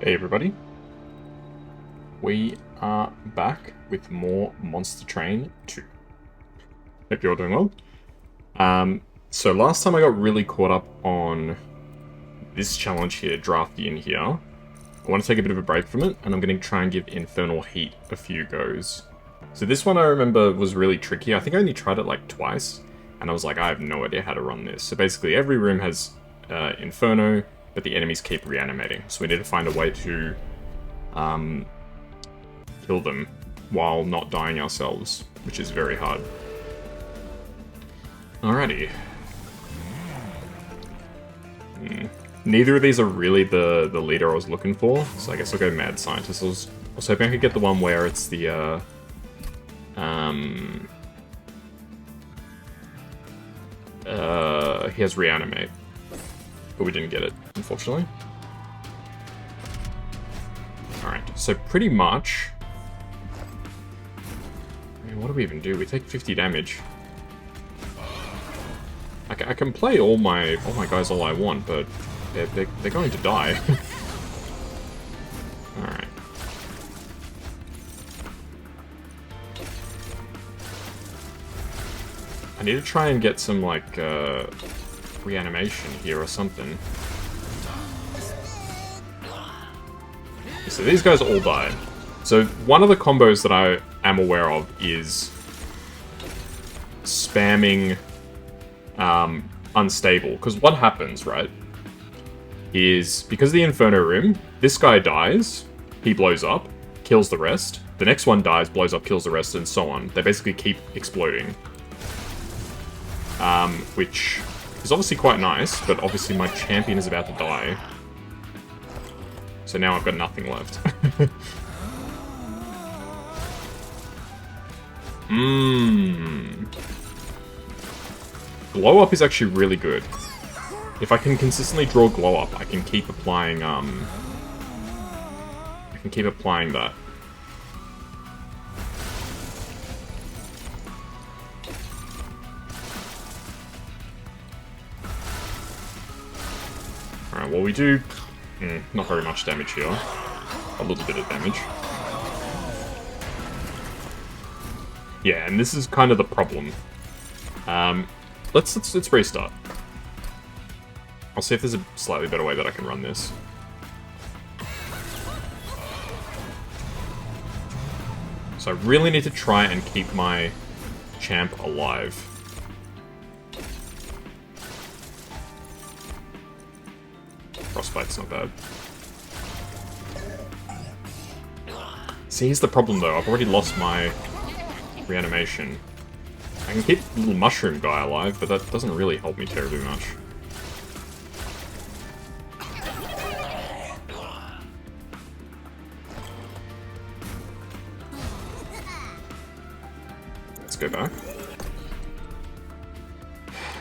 Hey everybody, we are back with more Monster Train 2. Hope you're all doing well. So last time I got really caught up on this challenge here, Drafty in here. I want to take a bit of a break from it, and I'm going to try and give Infernal Heat a few goes. So this one I remember was really tricky. I think I only tried it like twice, and I was like, I have no idea how to run this. So basically every room has Inferno, but the enemies keep reanimating. So we need to find a way to kill them while not dying ourselves, which is very hard. Alrighty. Neither of these are really the leader I was looking for, so I guess I'll go Mad Scientist. I was hoping I could get the one where it's the, he has Reanimate. But we didn't get it, unfortunately. Alright, so pretty much... I mean, what do we even do? We take 50 damage. I can play all my guys all I want, but they're going to die. Alright. I need to try and get some, like, reanimation here or something. So these guys all died. So one of the combos that I am aware of is spamming unstable. Because what happens, right, is because of the Inferno room, this guy dies, he blows up, kills the rest. The next one dies, blows up, kills the rest, and so on. They basically keep exploding. Which is obviously quite nice, but obviously my champion is about to die. So now I've got nothing left. Glow up is actually really good. If I can consistently draw glow up, I can keep applying, that. Alright, well we do... not very much damage here. A little bit of damage. Yeah, and this is kind of the problem. Let's restart. I'll see if there's a slightly better way that I can run this. So I really need to try and keep my champ alive. Frostbite's not bad. See, here's the problem though. I've already lost my reanimation. I can keep the little mushroom guy alive, but that doesn't really help me terribly much. Let's go back.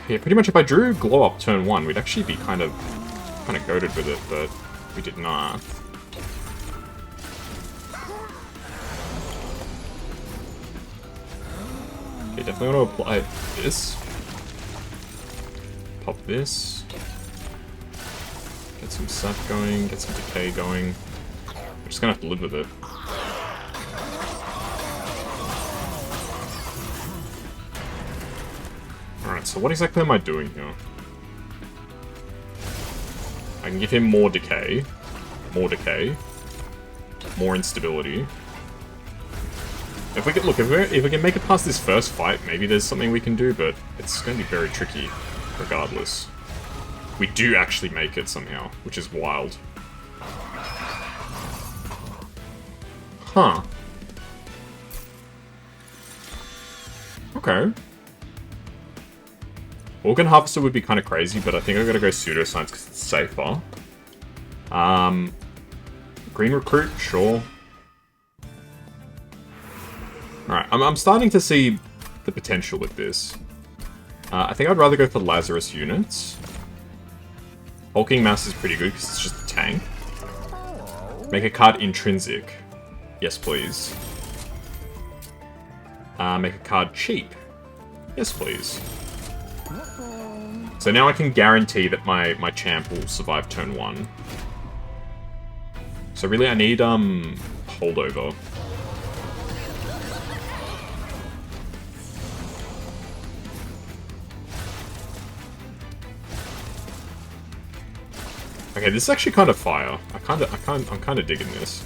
Yeah, pretty much if I drew Glow Up turn 1, we'd actually be kind of goated with it, but we did not. Okay, definitely want to apply this. Pop this. Get some sap going, get some decay going. We're just gonna have to live with it. Alright, so what exactly am I doing here? I can give him more decay, more instability. If we can make it past this first fight, maybe there's something we can do, but it's going to be very tricky, regardless. We do actually make it somehow, which is wild. Huh. Okay. Organ Harvester would be kind of crazy, but I think I've got to go Pseudoscience because it's safer. Green Recruit, sure. Alright, I'm starting to see the potential with this. I think I'd rather go for Lazarus units. Hulking Mass is pretty good because it's just a tank. Make a card intrinsic. Yes, please. Make a card cheap. Yes, please. So now I can guarantee that my champ will survive turn 1. So really I need, holdover. Okay, this is actually kind of fire. I'm kind of digging this.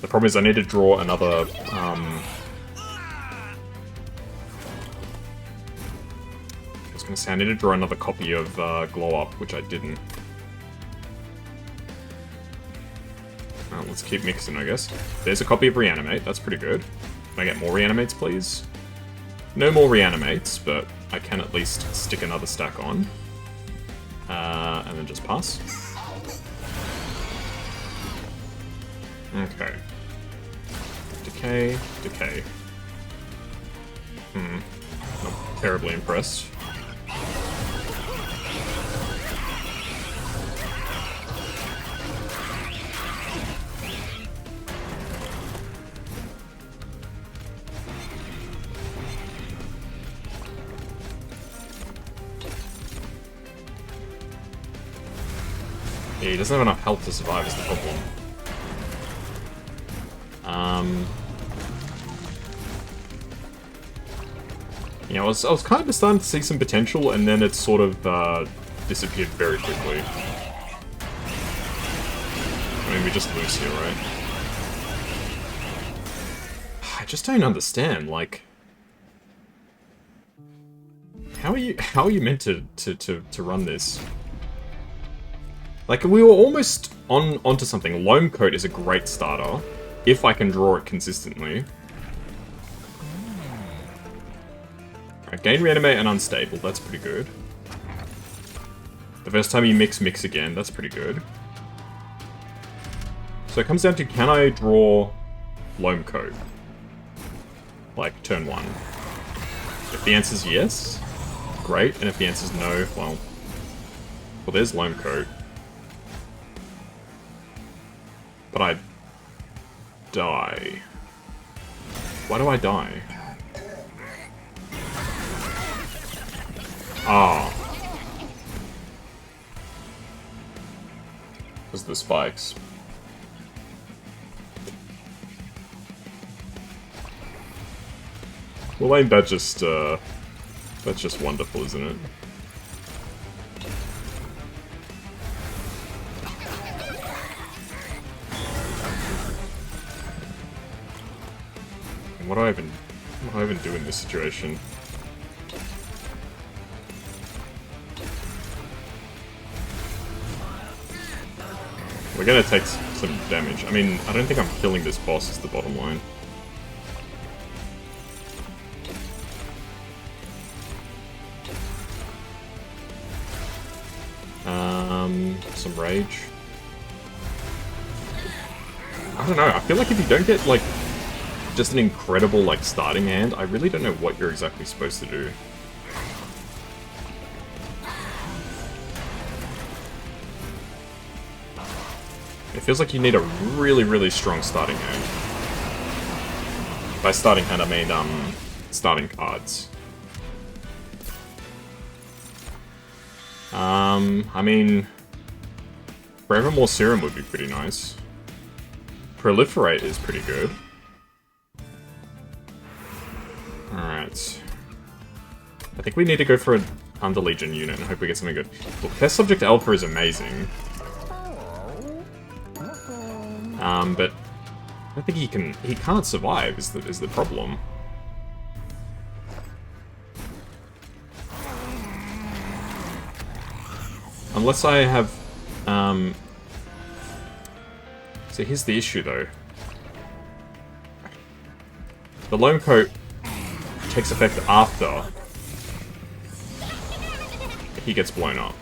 The problem is I need to draw another, I was gonna say I need to draw another copy of Glow Up, which I didn't. Let's keep mixing, I guess. There's a copy of Reanimate, that's pretty good. Can I get more Reanimates, please? No more Reanimates, but I can at least stick another stack on. And then just pass. Okay. Decay, decay. Not terribly impressed. Yeah, he doesn't have enough health to survive is the problem. You know, I was kind of starting to see some potential, and then it sort of disappeared very quickly. I mean, we just lose here, right? I just don't understand, like... How are you meant to run this? Like, we were almost onto something. Loam Coat is a great starter, if I can draw it consistently. Alright, gain Reanimate and Unstable, that's pretty good. The first time you mix again, that's pretty good. So it comes down to, can I draw Loam Coat? Like, turn 1. If the answer's yes, great, and if the answer's no, well, there's Loam Coat. But I die. Why do I die? Ah. Because the spikes. Well, ain't that just, that's just wonderful, isn't it? What do I even do in this situation? We're gonna take some damage. I mean, I don't think I'm killing this boss is the bottom line. Some rage. I don't know, I feel like if you don't get, like, just an incredible, like, starting hand, I really don't know what you're exactly supposed to do. It feels like you need a really, really strong starting hand. By starting hand, I mean, starting cards. I mean... Forevermore Serum would be pretty nice. Proliferate is pretty good. Alright. I think we need to go for an Under-Legion unit and hope we get something good. Look, Test Subject Alpha is amazing. But I don't think he can't survive is the problem. Unless I have, so here's the issue though. The Loam Coat takes effect after he gets blown up.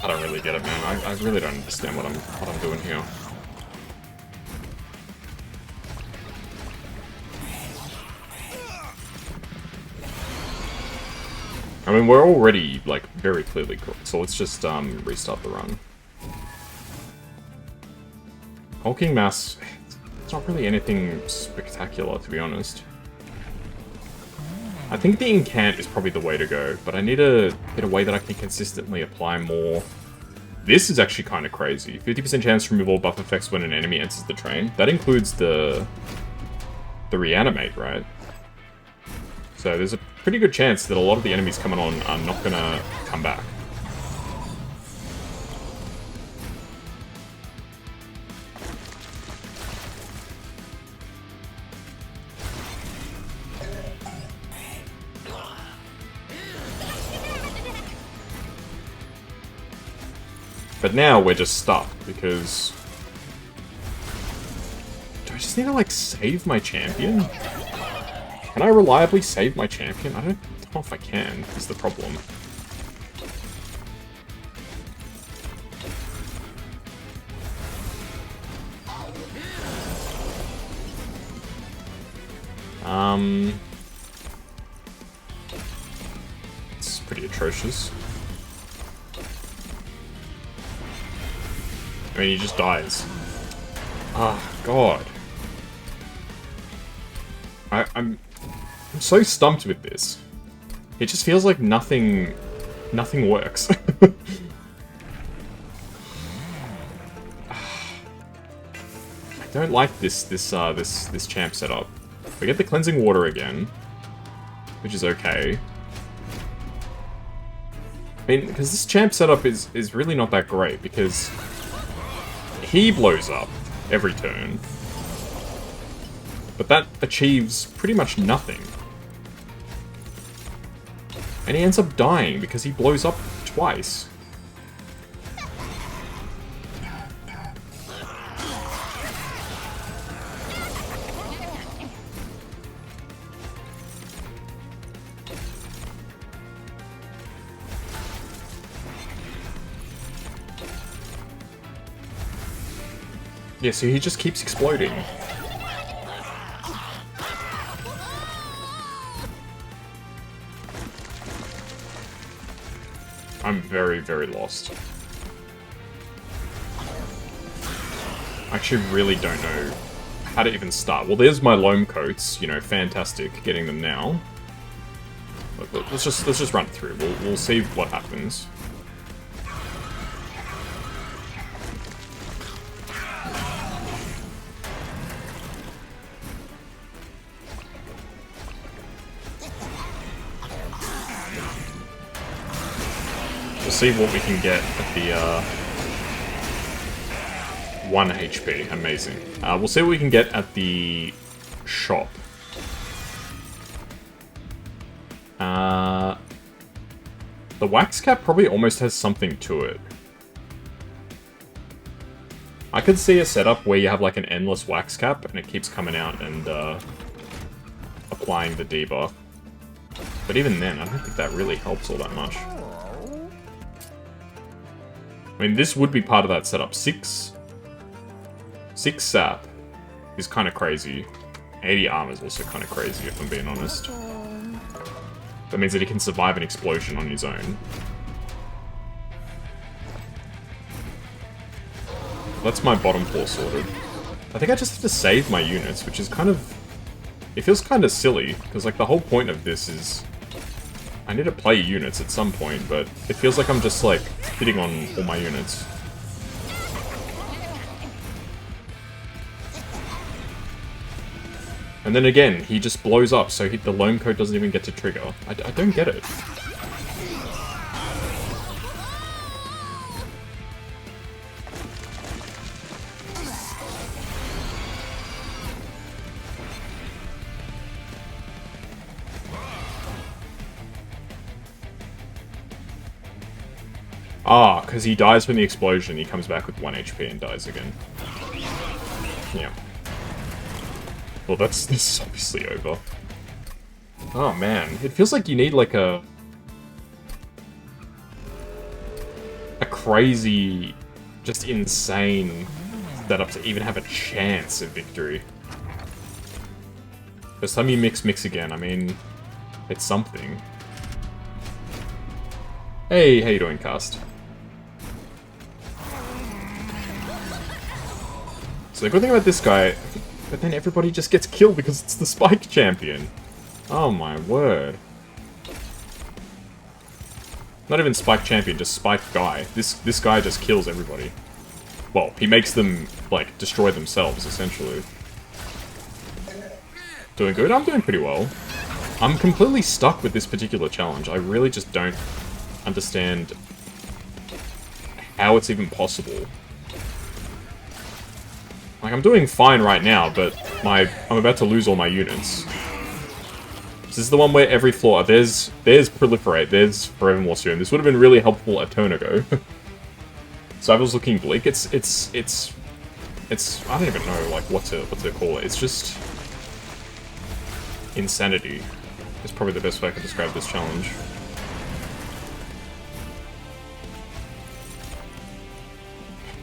I don't really get it, man. I really don't understand what I'm doing here. I mean, we're already, like, very clearly cooked, so let's just restart the run. Hulking Mass, it's not really anything spectacular, to be honest. I think the Incant is probably the way to go, but I need to get a way that I can consistently apply more. This is actually kind of crazy. 50% chance to remove all buff effects when an enemy enters the train. That includes the reanimate, right? So there's a pretty good chance that a lot of the enemies coming on are not gonna come back. But now we're just stuck, because... Do I just need to, like, save my champion? Can I reliably save my champion? I don't know if I can, is the problem. It's pretty atrocious. I mean, he just dies. Ah, God. I'm so stumped with this. It just feels like nothing works. I don't like this champ setup. We get the cleansing water again, which is okay. I mean, because this champ setup is really not that great, because he blows up every turn, but that achieves pretty much nothing. And he ends up dying because he blows up twice. Yeah, so he just keeps exploding. I'm very, very lost. I actually really don't know how to even start. Well, there's my loam coats, you know, fantastic, getting them now. Let's just run it through. We'll see what happens. See what we can get at the 1 HP. Amazing. We'll see what we can get at the shop. The wax cap probably almost has something to it. I could see a setup where you have like an endless wax cap and it keeps coming out and applying the debuff. But even then, I don't think that really helps all that much. I mean, this would be part of that setup. 6 sap is kind of crazy. 80 armor is also kind of crazy, if I'm being honest. That means that he can survive an explosion on his own. That's my bottom 4 sorted. I think I just have to save my units, which is kind of... It feels kind of silly, because like the whole point of this is... I need to play units at some point, but it feels like I'm just, like, hitting on all my units. And then again, he just blows up, so the loam coat doesn't even get to trigger. I don't get it. Ah, because he dies from the explosion, he comes back with 1 HP and dies again. Yeah. Well, this is obviously over. Oh man, it feels like you need like a crazy, just insane setup to even have a chance of victory. First time you mix again, I mean, it's something. Hey, how you doing, Cast? So the good thing about this guy, but then everybody just gets killed because it's the Spike champion. Oh my word. Not even Spike champion, just Spike guy. This guy just kills everybody. Well, he makes them, like, destroy themselves, essentially. Doing good? I'm doing pretty well. I'm completely stuck with this particular challenge. I really just don't understand how it's even possible. Like, I'm doing fine right now, but I'm about to lose all my units. This is the one where every floor... There's Proliferate, there's Forevermore Soon. This would have been really helpful a turn ago. So I was looking bleak. It's... I don't even know, like, what to call it. It's just... insanity. Is probably the best way I could describe this challenge.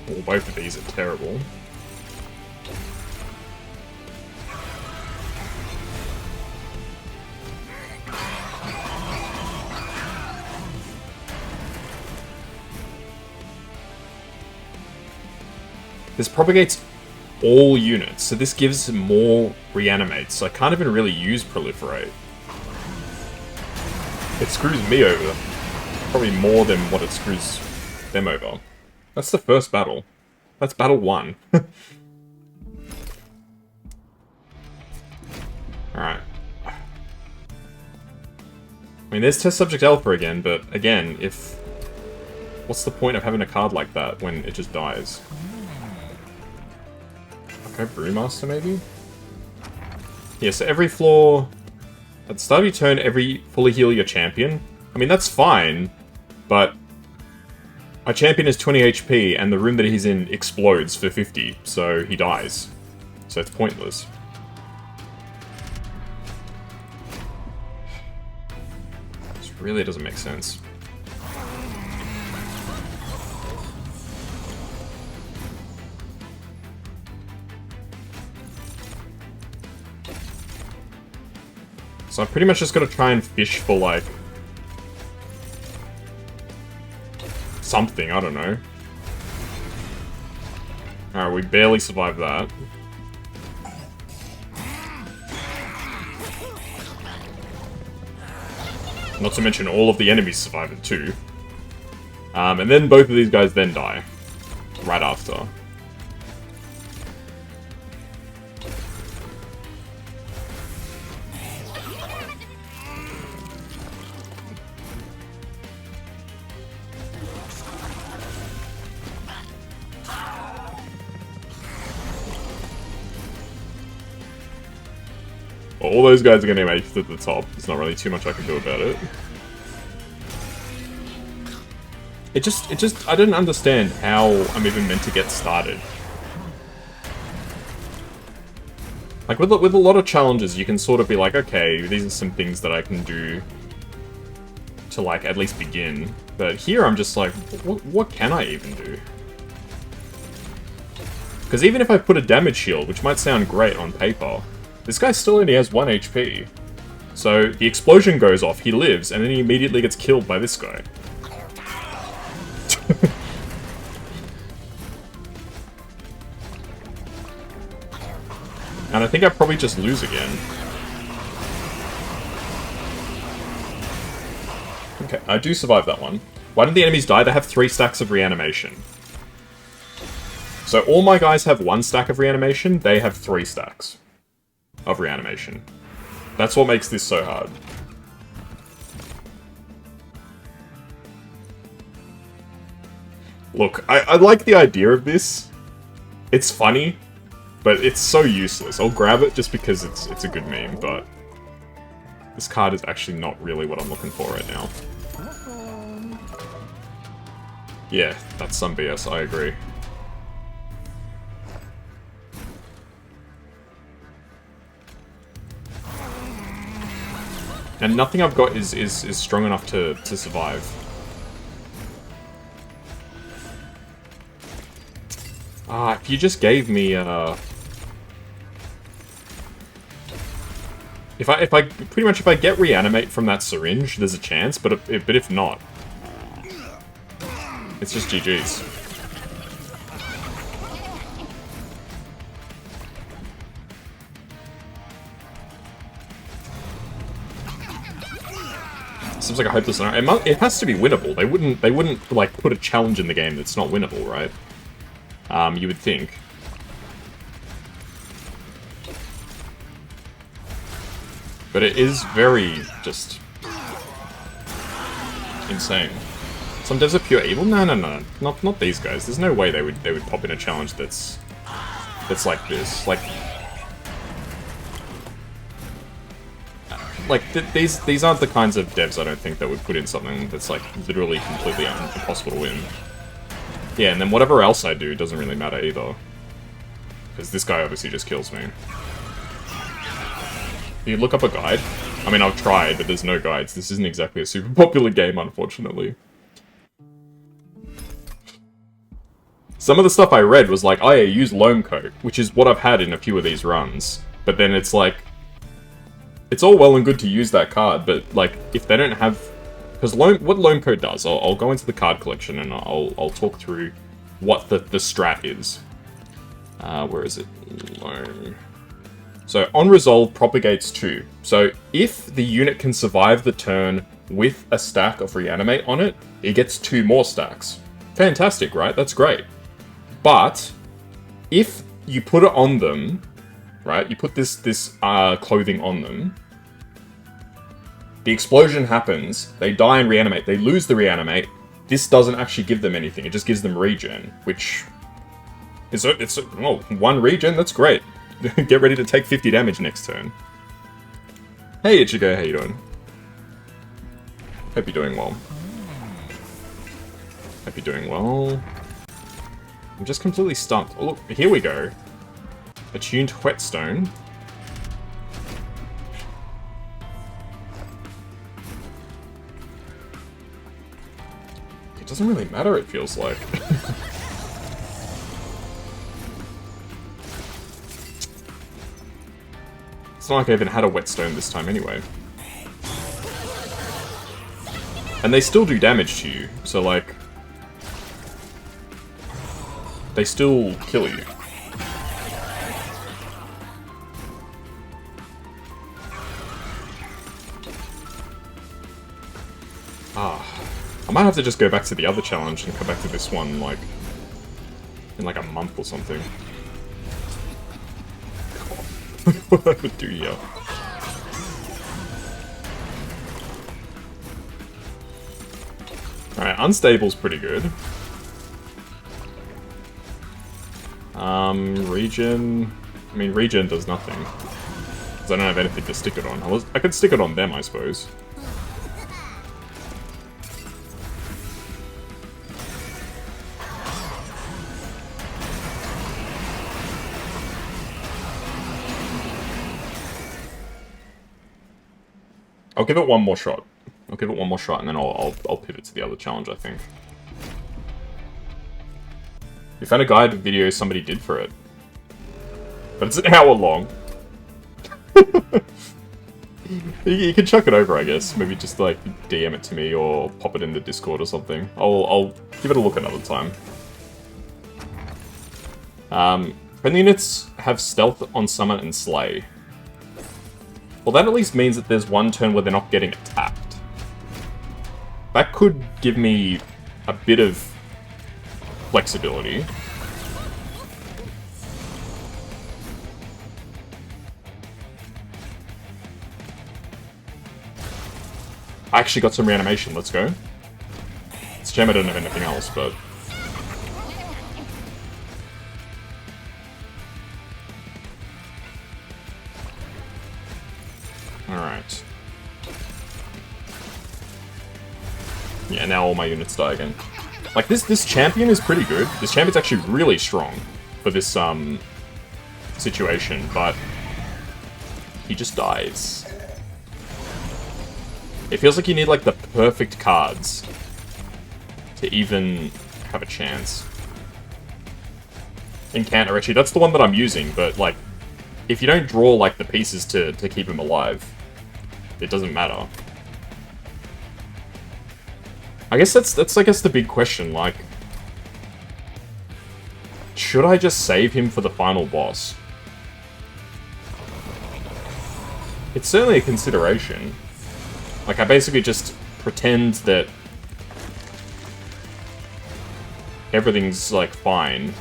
Well, both of these are terrible. This propagates all units, so this gives more reanimates, so I can't even really use Proliferate. It screws me over. Probably more than what it screws them over. That's the first battle. That's battle 1. Alright. I mean, there's Test Subject Alpha again, but again, if... What's the point of having a card like that when it just dies? Okay, Brewmaster maybe? Yeah, so every floor... At the start of your turn, fully heal your champion. I mean, that's fine, but... My champion is 20 HP, and the room that he's in explodes for 50, so he dies. So it's pointless. This really doesn't make sense. So I'm pretty much just gotta try and fish for, like... something, I don't know. Alright, we barely survived that. Not to mention all of the enemies survive it too. And then both of these guys then die. Right after. All those guys are going to make it to the top. There's not really too much I can do about it. I didn't understand how I'm even meant to get started. Like, with a lot of challenges, you can sort of be like, okay, these are some things that I can do to, like, at least begin. But here I'm just like, what can I even do? Because even if I put a damage shield, which might sound great on paper, this guy still only has 1 HP. So the explosion goes off, he lives, and then he immediately gets killed by this guy. And I think I probably just lose again. Okay, I do survive that one. Why did the enemies die? They have 3 stacks of reanimation. So all my guys have 1 stack of reanimation, they have 3 stacks of reanimation. That's what makes this so hard. Look, I like the idea of this. It's funny, but it's so useless. I'll grab it just because it's a good meme, but this card is actually not really what I'm looking for right now. Yeah, that's some BS, I agree. And nothing I've got is strong enough to survive. If you just gave me if I pretty much if I get reanimate from that syringe, there's a chance, but if not, It's just GG's. Seems like a hopeless scenario. It has to be winnable. They wouldn't like put a challenge in the game that's not winnable, right? You would think. But it is very just insane. Some devs are pure evil. No, not these guys. There's no way they would pop in a challenge that's like this. These aren't the kinds of devs I don't think that would put in something that's like literally completely impossible to win. Yeah, and then whatever else I do doesn't really matter either, because this guy obviously just kills me. Do you look up a guide? I mean, I've tried, but there's no guides. This isn't exactly a super popular game, unfortunately. Some of the stuff I read was like, oh yeah, use loam coat, which is what I've had in a few of these runs. But then it's like, it's all well and good to use that card, but like, if they don't have... Because what loam coat does, I'll go into the card collection and I'll talk through what the strat is. Where is it? Loam. So, on resolve propagates 2. So, if the unit can survive the turn with a stack of reanimate on it, it gets 2 more stacks. Fantastic, right? That's great. But, if you put it on them, right? You put this clothing on them, the explosion happens, they die and reanimate, they lose the reanimate, this doesn't actually give them anything, it just gives them regen, which is, well, 1 regen, that's great. Get ready to take 50 damage next turn. Hey Ichigo, how you doing? Hope you're doing well. Hope you're doing well. I'm just completely stumped. Oh look, here we go. Attuned whetstone. It doesn't really matter, it feels like. It's not like I even had a whetstone this time anyway. And they still do damage to you, so like... They still kill you. I might have to just go back to the other challenge and come back to this one, like, in like a month or something. What I would do here. Alright, Unstable's pretty good. Regen... I mean, regen does nothing. Because I don't have anything to stick it on. I could stick it on them, I suppose. I'll give it one more shot. I'll give it one more shot, and then I'll pivot to the other challenge, I think. We found a guide video somebody did for it. But it's an hour long. You can chuck it over, I guess. Maybe just, like, DM it to me or pop it in the Discord or something. I'll give it a look another time. Friendly units have stealth on summon and slay. Well, that at least means that there's one turn where they're not getting attacked. That could give me a bit of flexibility. I actually got some reanimation, let's go. It's a shame I don't have anything else, but... Alright. Yeah, now all my units die again. Like, this champion is pretty good. This champion's actually really strong for this, situation, but... he just dies. It feels like you need, like, the perfect cards to even have a chance. Incant Erechi, that's the one that I'm using, but, like, if you don't draw, like, the pieces to keep him alive, it doesn't matter. I guess that's I guess the big question, like, should I just save him for the final boss? It's certainly a consideration. Like, I basically just pretend that everything's, like, fine.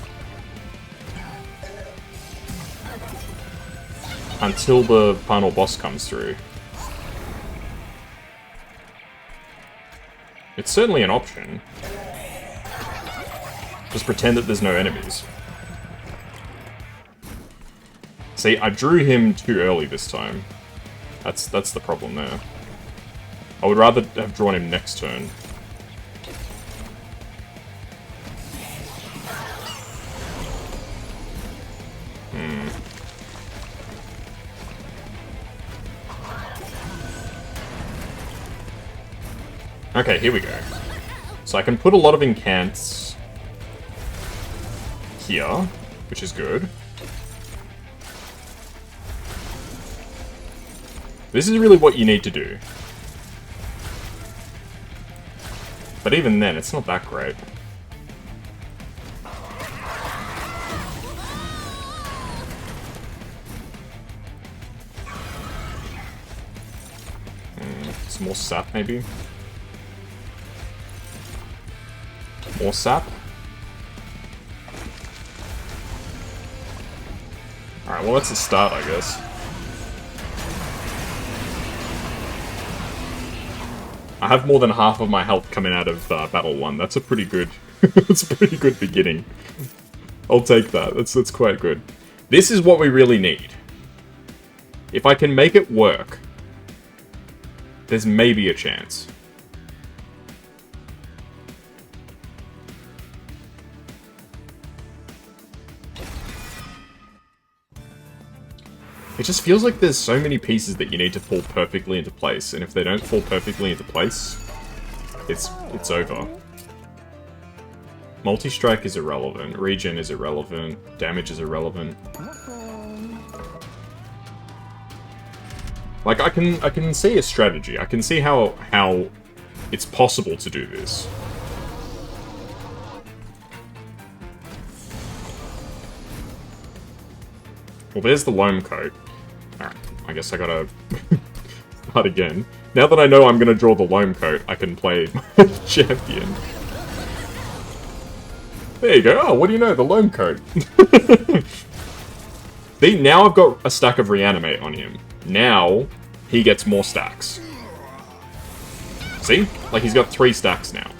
Until the final boss comes through. It's certainly an option. Just pretend that there's no enemies. See, I drew him too early this time. That's the problem there. I would rather have drawn him next turn. Okay, here we go. So I can put a lot of incants here, which is good. This is really what you need to do. But even then, it's not that great. Some more sap, maybe? More sap? Alright, well that's a start, I guess. I have more than half of my health coming out of Battle 1. That's a pretty good... that's a pretty good beginning. I'll take that. That's quite good. This is what we really need. If I can make it work, there's maybe a chance. It just feels like there's so many pieces that you need to fall perfectly into place, and if they don't fall perfectly into place, it's over. Multi-strike is irrelevant, regen is irrelevant, damage is irrelevant. Like, I can see a strategy. I can see how it's possible to do this. Well, there's the loam coat. Alright, I guess I gotta start again. Now that I know I'm gonna draw the loam coat, I can play my champion. There you go. Oh, what do you know? The loam coat. See, now I've got a stack of reanimate on him. Now, he gets more stacks. See? Like, he's got 3 stacks now.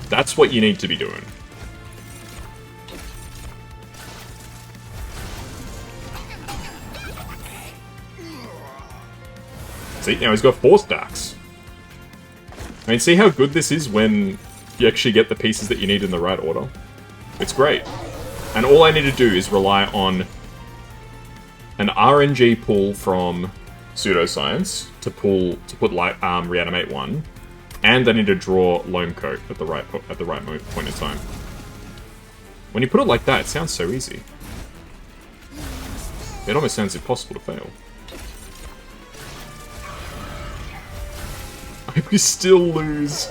That's what you need to be doing. See, now he's got 4 stacks. I mean, see how good this is when you actually get the pieces that you need in the right order? It's great. And all I need to do is rely on an RNG pull from Pseudoscience to put Reanimate 1, and I need to draw Loam Coat at the right point in time. When you put it like that, it sounds so easy. It almost sounds impossible to fail. We still lose.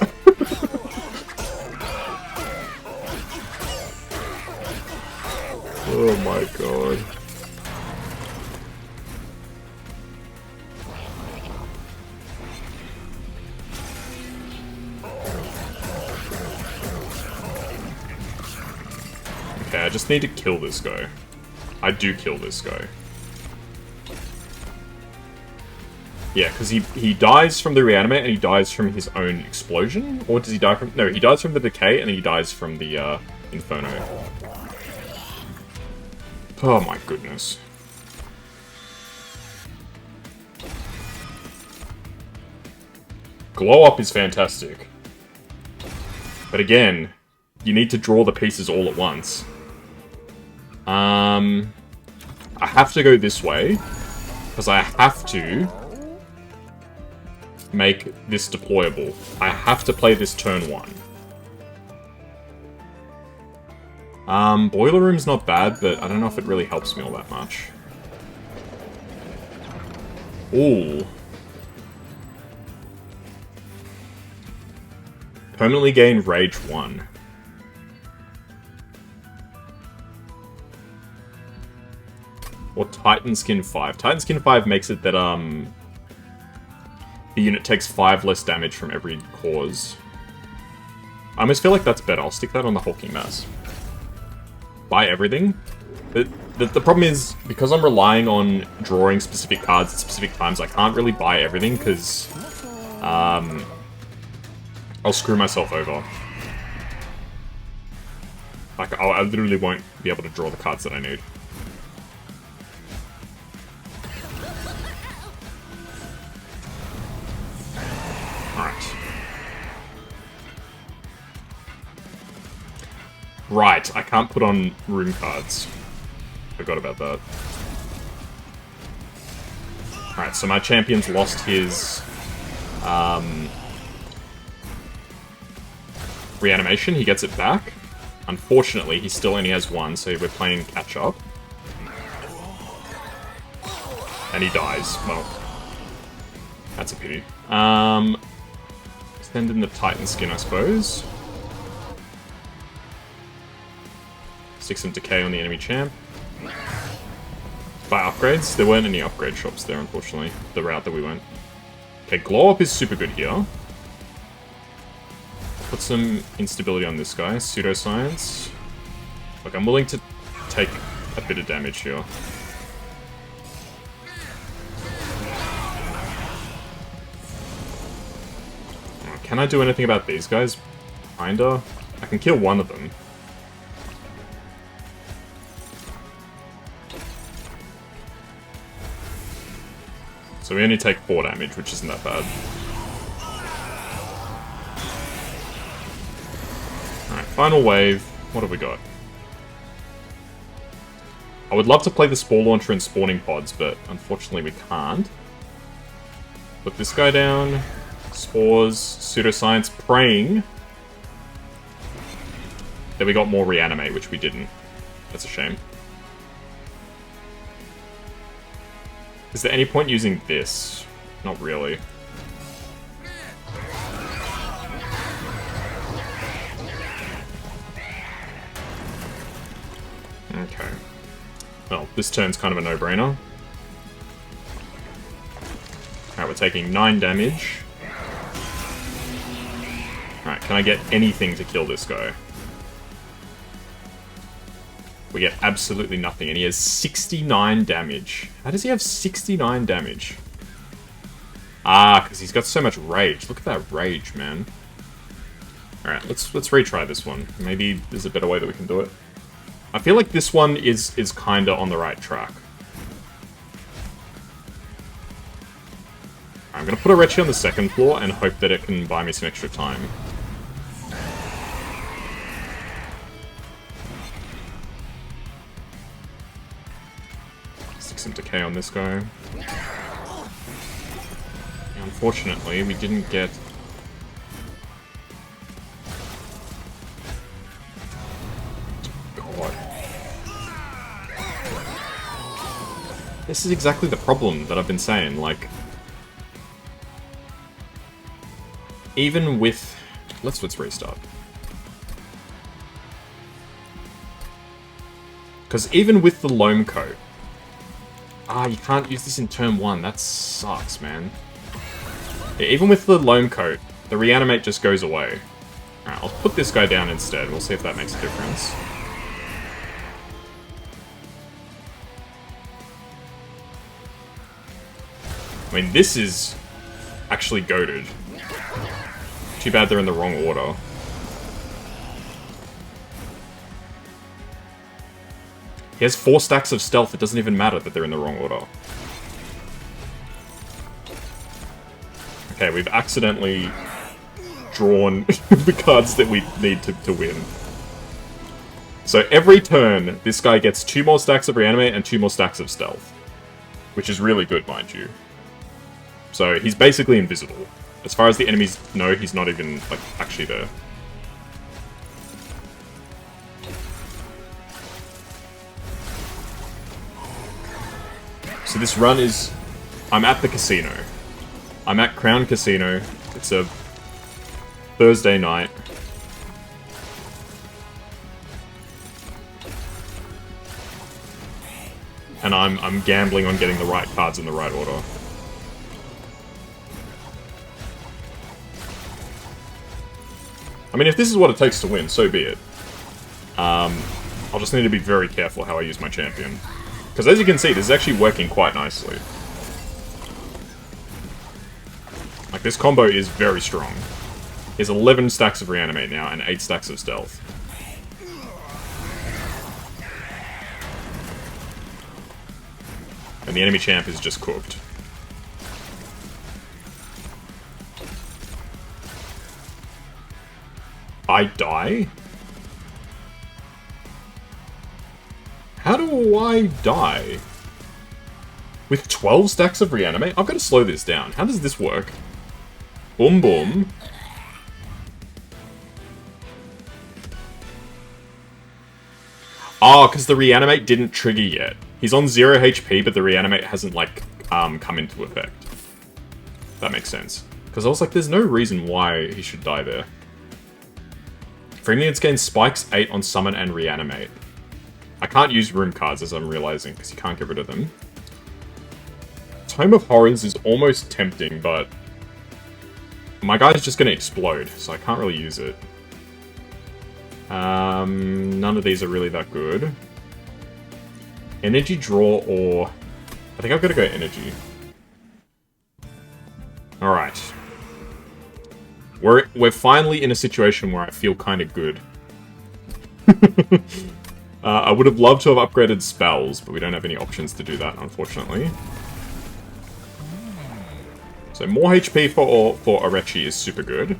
Oh my god. Okay, I just need to kill this guy. I do kill this guy. Yeah, because he dies from the reanimate and he dies from his own explosion? Or does he die from... No, he dies from the decay and then he dies from the Inferno. Oh my goodness. Glow Up is fantastic. But again, you need to draw the pieces all at once. I have to go this way, because I have to make this deployable. I have to play this turn 1. Boiler Room's not bad, but I don't know if it really helps me all that much. Ooh. Permanently gain Rage 1. Or Titan Skin 5. Titan Skin 5 makes it that the unit takes 5 less damage from every cause. I almost feel like that's better. I'll stick that on the Hulking Mass. Buy everything. The problem is, because I'm relying on drawing specific cards at specific times, I can't really buy everything, because I'll screw myself over. Like, I literally won't be able to draw the cards that I need. Alright. Right, I can't put on room cards. Forgot about that. Alright, so my champion's lost his reanimation. He gets it back. Unfortunately, he still only has 1, so we're playing catch up. And he dies. Well, that's a pity. Send in the Titan Skin, I suppose. Stick some decay on the enemy champ. Buy upgrades. There weren't any upgrade shops there, unfortunately. The route that we went. Okay, Glow Up is super good here. Put some instability on this guy. Pseudoscience. Look, I'm willing to take a bit of damage here. Can I do anything about these guys? Kinda. I can kill one of them. So we only take 4 damage, which isn't that bad. Alright, final wave. What have we got? I would love to play the Spore Launcher and Spawning Pods, but unfortunately we can't. Put this guy down. Spores, Pseudoscience, Praying. Then we got more Reanimate, which we didn't. That's a shame. Is there any point using this? Not really. Okay. Well, this turn's kind of a no-brainer. Alright, we're taking 9 damage. Alright, can I get anything to kill this guy? We get absolutely nothing, and he has 69 damage. How does he have 69 damage? Ah, because he's got so much rage. Look at that rage, man. Alright, let's retry this one. Maybe there's a better way that we can do it. I feel like this one is kinda on the right track. I'm gonna put a Retchi on the second floor and hope that it can buy me some extra time. Some decay on this guy. Unfortunately, we didn't get... God. This is exactly the problem that I've been saying, like... Even with... Let's restart. Because even with the Loam Coat... Ah, you can't use this in turn 1. That sucks, man. Yeah, even with the Loam Coat, the Reanimate just goes away. Alright, I'll put this guy down instead. We'll see if that makes a difference. I mean, this is actually goated. Too bad they're in the wrong order. He has 4 stacks of stealth, it doesn't even matter that they're in the wrong order. Okay, we've accidentally drawn the cards that we need to win. So every turn, this guy gets 2 more stacks of Reanimate and 2 more stacks of stealth. Which is really good, mind you. So he's basically invisible. As far as the enemies know, he's not even, like, actually there. So this run is... I'm at the casino. I'm at Crown Casino. It's a Thursday night. And and I'm gambling on getting the right cards in the right order. I mean, if this is what it takes to win, so be it. I'll just need to be very careful how I use my champion. Because as you can see, this is actually working quite nicely. Like, this combo is very strong. There's 11 stacks of reanimate now, and 8 stacks of stealth. And the enemy champ is just cooked. I die? How do I die? With 12 stacks of reanimate? I've got to slow this down. How does this work? Boom boom. Oh, because the reanimate didn't trigger yet. He's on 0 HP, but the reanimate hasn't, like, come into effect. That makes sense. Because I was like, there's no reason why he should die there. Friendly units gain spikes 8 on summon and reanimate. I can't use room cards, as I'm realizing, because you can't get rid of them. Tome of Horrors is almost tempting, but my guy's just going to explode, so I can't really use it. None of these are really that good. Energy draw or... I think I've got to go energy. Alright. We're finally in a situation where I feel kind of good. I would have loved to have upgraded spells, but we don't have any options to do that, unfortunately. So more HP for Arechi is super good.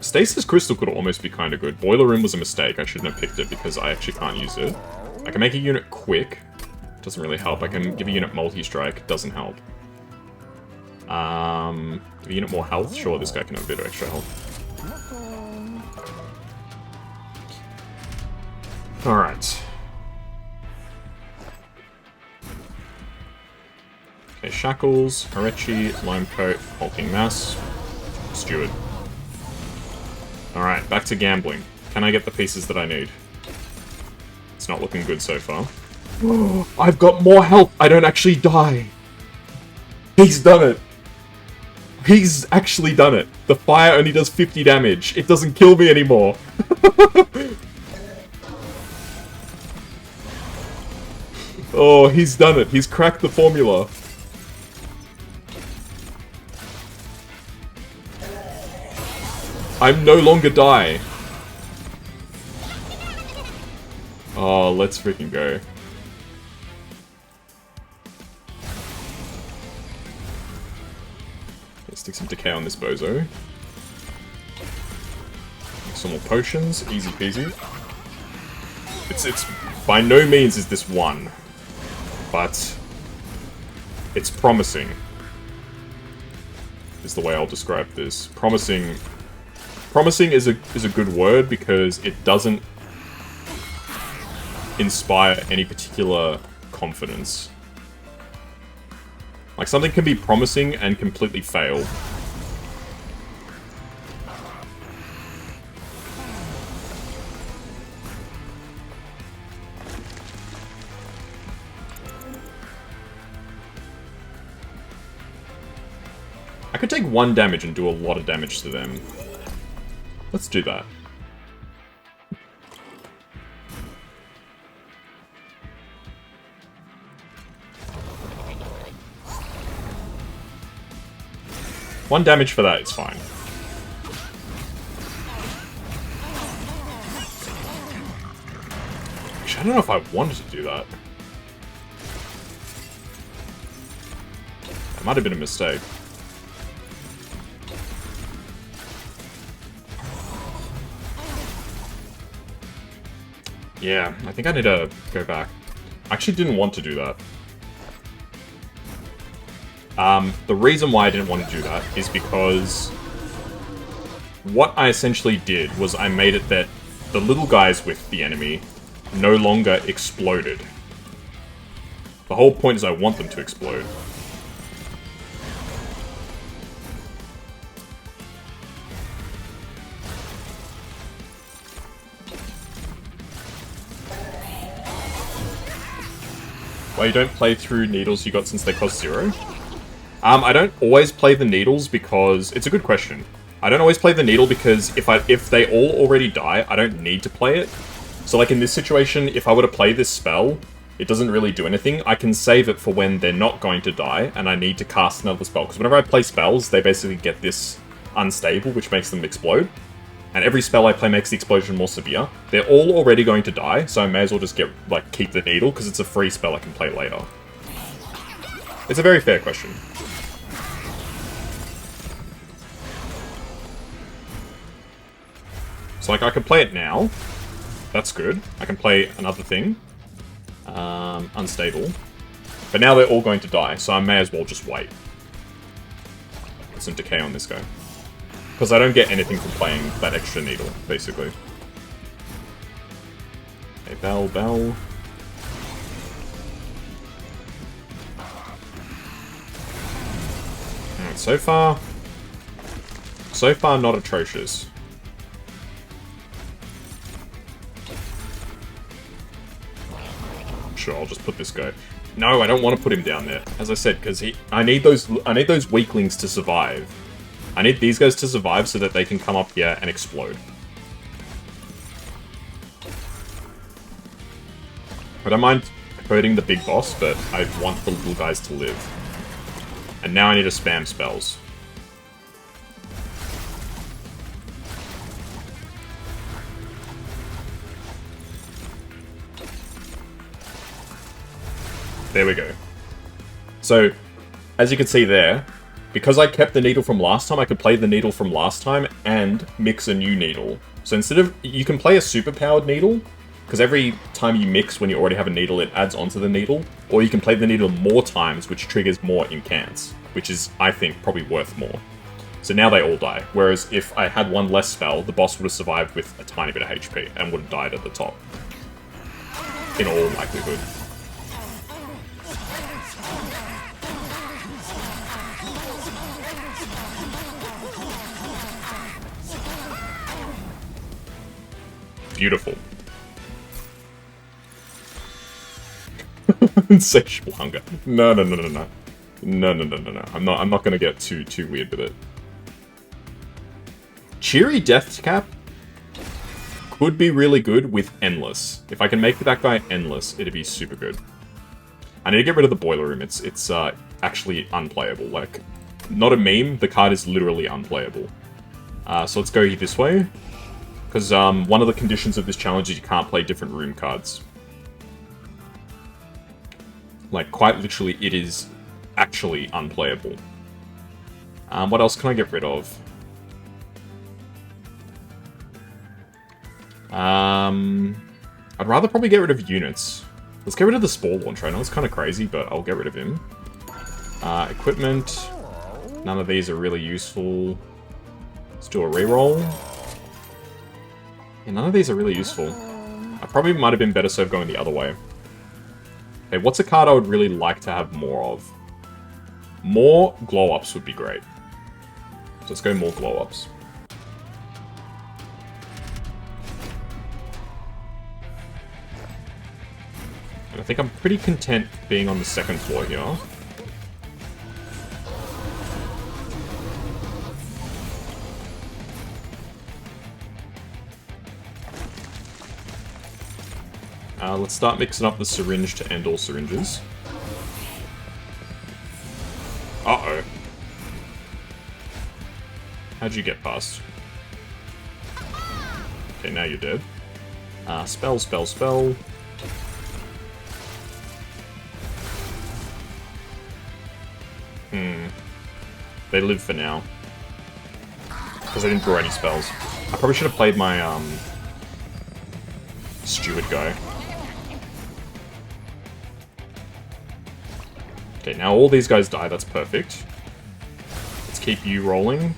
Stasis Crystal could almost be kind of good. Boiler Room was a mistake. I shouldn't have picked it because I actually can't use it. I can make a unit quick. Doesn't really help. I can give a unit multi-strike. Doesn't help. Give a unit more health. Sure, this guy can have a bit of extra health. Alright. Okay, Shackles, Harechi, Limecoat, Hulking Mass, Steward. Alright, back to gambling. Can I get the pieces that I need? It's not looking good so far. I've got more health! I don't actually die! He's done it! He's actually done it! The fire only does 50 damage. It doesn't kill me anymore. Oh, he's done it. He's cracked the formula. I'm no longer die. Oh, let's freaking go. Let's stick some decay on this bozo. Some more potions, easy peasy. It's by no means is this one, but it's promising. Is the way I'll describe this. Promising is a good word because it doesn't inspire any particular confidence. Like, something can be promising and completely fail. I could take 1 damage and do a lot of damage to them. Let's do that. One damage for that is fine. Actually, I don't know if I wanted to do that. That might have been a mistake. Yeah, I think I need to go back. I actually didn't want to do that. The reason why I didn't want to do that is because what I essentially did was I made it that the little guys with the enemy no longer exploded. The whole point is I want them to explode. Why you don't play through needles you got since they cost 0? I don't always play the needles because... It's a good question. I don't always play the needle because if they all already die, I don't need to play it. So like in this situation, if I were to play this spell, it doesn't really do anything. I can save it for when they're not going to die and I need to cast another spell. Because whenever I play spells, they basically get this unstable, which makes them explode. And every spell I play makes the explosion more severe. They're all already going to die, so I may as well just keep the needle, because it's a free spell I can play later. It's a very fair question. So like I can play it now. That's good. I can play another thing. Unstable. But now they're all going to die, so I may as well just wait. Put some decay on this guy. Because I don't get anything from playing that extra needle, basically. Okay, bell. Alright, so far not atrocious. Sure, I'll just put this guy. No, I don't want to put him down there. As I said, because I need those weaklings to survive. I need these guys to survive so that they can come up here and explode. I don't mind hurting the big boss, but I want the little guys to live. And now I need to spam spells. There we go. So, as you can see there, because I kept the needle from last time, I could play the needle from last time and mix a new needle. So instead of... You can play a super-powered needle, because every time you mix when you already have a needle, it adds onto the needle. Or you can play the needle more times, which triggers more incants, which is, I think, probably worth more. So now they all die. Whereas if I had one less spell, the boss would have survived with a tiny bit of HP and would have died at the top. In all likelihood. Beautiful. Insatiable hunger. No. No. I'm not gonna get too weird with it. Cheery Death Cap could be really good with Endless. If I can make that guy Endless, it'd be super good. I need to get rid of the Boiler Room. It's actually unplayable. Like, not a meme, the card is literally unplayable. So let's go this way. Because one of the conditions of this challenge is you can't play different room cards. Like, quite literally, it is actually unplayable. What else can I get rid of? I'd rather probably get rid of units. Let's get rid of the Spore Launcher. I know it's kind of crazy, but I'll get rid of him. Equipment. None of these are really useful. Let's do a reroll. Yeah, none of these are really useful. I probably might have been better served going the other way. Okay, what's a card I would really like to have more of? More glow-ups would be great. So let's go more glow-ups. And I think I'm pretty content being on the second floor here. Let's start mixing up the syringe to end all syringes. Uh-oh. How'd you get past? Okay, now you're dead. Spell. They live for now. Because I didn't draw any spells. I probably should have played my, steward guy. Okay, now all these guys die, that's perfect. Let's keep you rolling.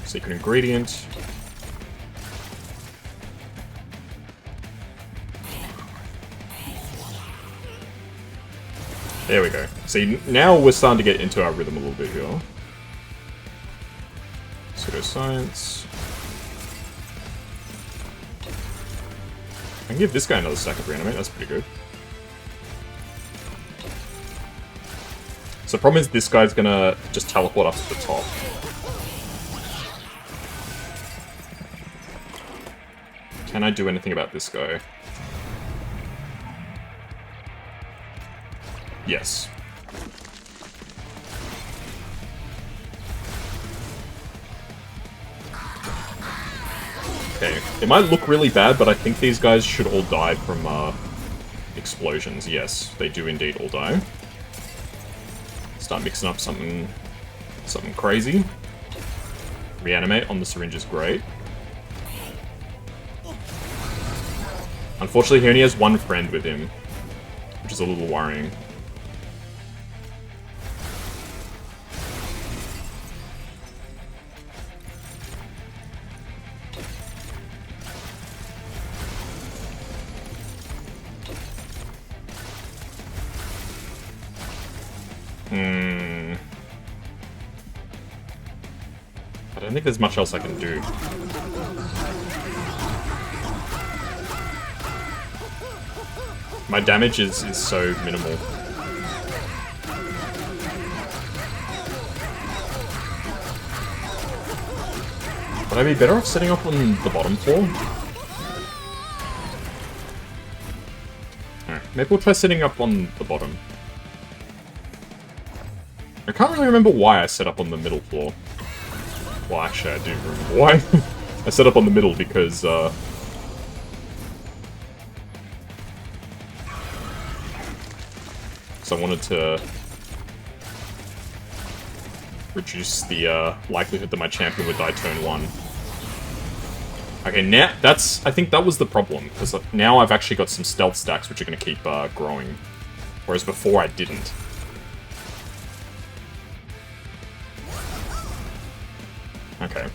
Secret ingredient. There we go. See, now we're starting to get into our rhythm a little bit here. Pseudoscience. I can give this guy another stack of reanimate, that's pretty good. So the problem is this guy's gonna just teleport up to the top. Can I do anything about this guy? Yes. Okay, it might look really bad, but I think these guys should all die from explosions. Yes, they do indeed all die. Start mixing up something crazy. Reanimate on the syringe is great. Unfortunately, he only has one friend with him, which is a little worrying. I don't think there's much else I can do. My damage is so minimal. Would I be better off setting up on the bottom floor? Alright, maybe we'll try setting up on the bottom. I can't really remember why I set up on the middle floor. Well, actually, I do remember why. I set up on the middle because, so I wanted to reduce the likelihood that my champion would die turn 1. Okay, now I think that was the problem, because now I've actually got some stealth stacks which are going to keep growing, whereas before I didn't. Okay.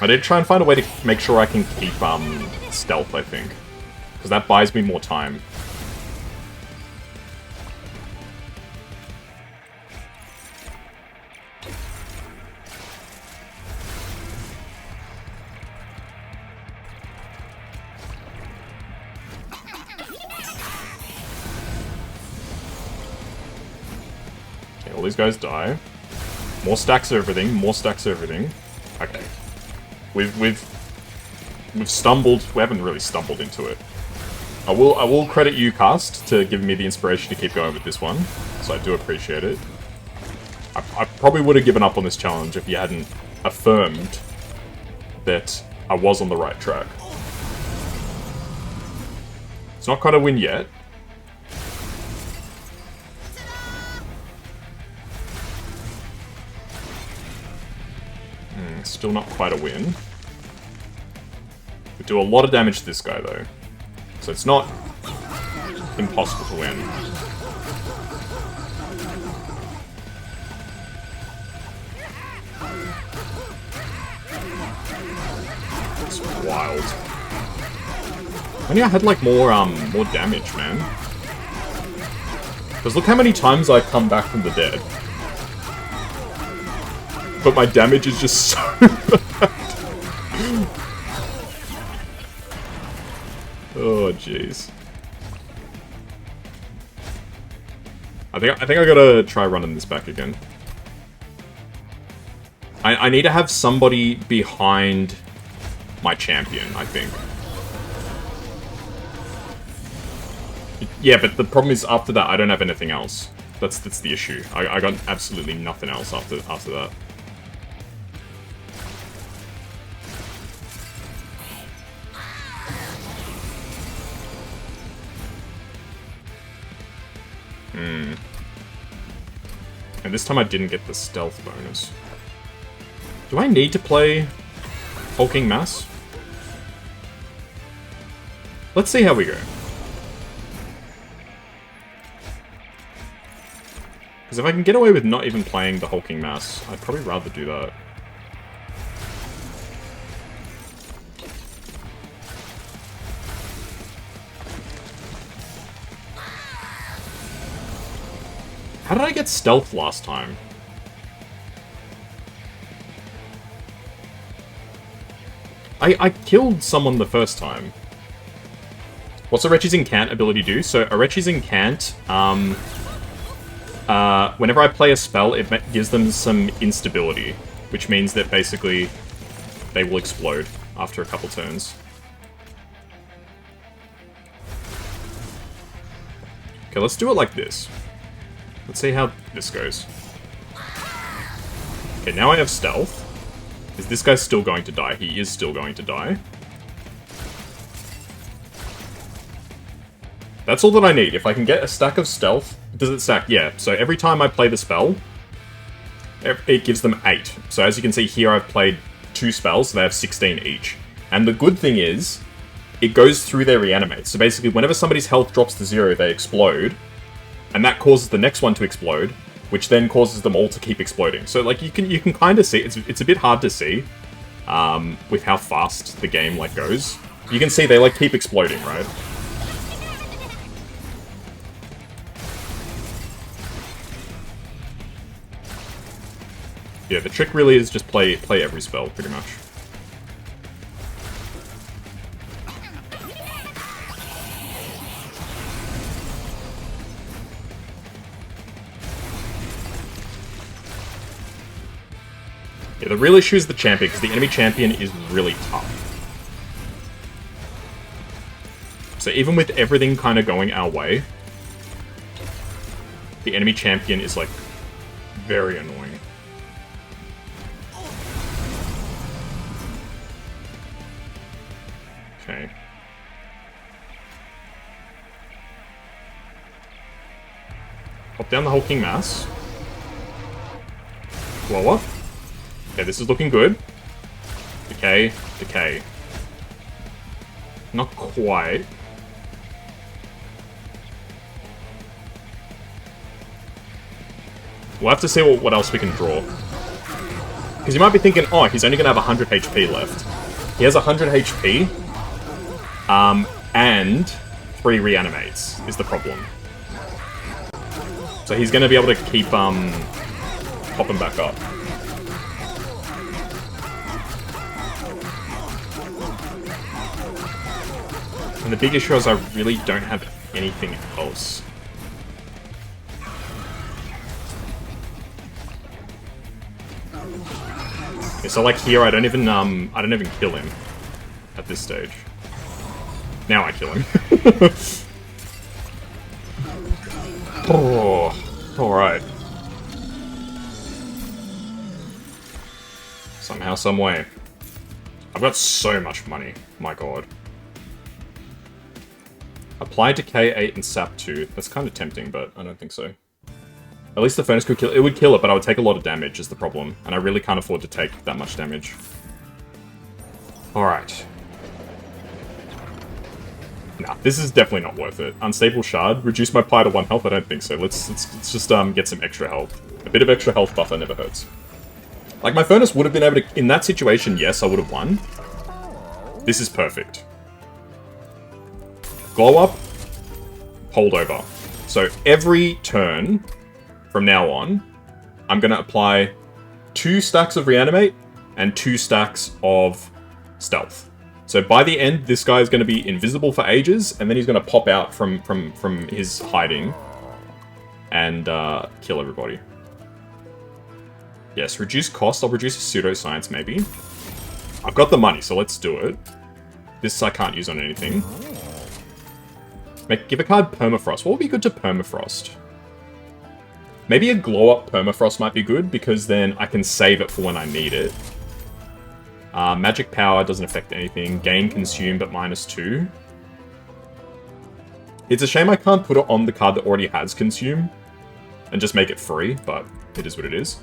I did try and find a way to make sure I can keep stealth, I think, because that buys me more time. Okay, all these guys die. More stacks of everything, more stacks of everything. Okay. We've stumbled. We haven't really stumbled into it. I will credit you, Cast, to giving me the inspiration to keep going with this one. So I do appreciate it. I probably would have given up on this challenge if you hadn't affirmed that I was on the right track. It's not quite a win yet. Still not quite a win. We do a lot of damage to this guy, though. So it's not impossible to win. It's wild. If only I had, like, more damage, man. Because look how many times I've come back from the dead. But my damage is just so bad. Oh, jeez. I think I gotta try running this back again. I need to have somebody behind my champion, I think. Yeah, but the problem is after that I don't have anything else. That's the issue. I got absolutely nothing else after that. And this time I didn't get the stealth bonus. Do I need to play Hulking Mass? Let's see how we go. Because if I can get away with not even playing the Hulking Mass, I'd probably rather do that. How did I get stealth last time? I killed someone the first time. What's Arechi's Incant ability do? So Arechi's Incant, whenever I play a spell, it gives them some instability, which means that basically they will explode after a couple turns. Okay, let's do it like this. Let's see how this goes. Okay, now I have stealth. Is this guy still going to die? He is still going to die. That's all that I need. If I can get a stack of stealth... Does it stack? Yeah. So every time I play the spell, it gives them 8. So as you can see here, I've played 2 spells, so they have 16 each. And the good thing is, it goes through their reanimates. So basically, whenever somebody's health drops to 0, they explode. And that causes the next one to explode, which then causes them all to keep exploding. So like you can kind of see, it's a bit hard to see with how fast the game like goes. You can see they like keep exploding, right? Yeah, the trick really is just play every spell, pretty much. Yeah, the real issue is the champion, because the enemy champion is really tough. So even with everything kind of going our way, the enemy champion is, like, very annoying. Okay. Pop down the Hulking Mass. Blow up. Okay, this is looking good. Decay, decay. Not quite. We'll have to see what else we can draw. Because you might be thinking, oh, he's only going to have 100 HP left. He has 100 HP, and 3 reanimates is the problem. So he's going to be able to keep popping back up. And the big issue is I really don't have anything else. Okay, so like here, I don't even kill him at this stage. Now I kill him. Oh, all right. Somehow, some way. I've got so much money. My god. Apply Decay 8 and Sap 2. That's kind of tempting, but I don't think so. At least the Furnace could kill it. It would kill it, but I would take a lot of damage is the problem. And I really can't afford to take that much damage. Alright. Nah, this is definitely not worth it. Unstable Shard. Reduce my pie to 1 health? I don't think so. Let's just get some extra health. A bit of extra health buffer never hurts. Like, my Furnace would have been able to... In that situation, yes, I would have won. This is perfect. Glow up, hold over. So every turn from now on, I'm going to apply 2 stacks of Reanimate and 2 stacks of Stealth. So by the end, this guy is going to be invisible for ages, and then he's going to pop out from his hiding and kill everybody. Yes, reduce cost. I'll reduce Pseudoscience maybe. I've got the money, so let's do it. This I can't use on anything. Give a card Permafrost. What would be good to Permafrost? Maybe a glow-up Permafrost might be good, because then I can save it for when I need it. Magic Power doesn't affect anything. Gain Consume, but -2. It's a shame I can't put it on the card that already has Consume, and just make it free, but it is what it is.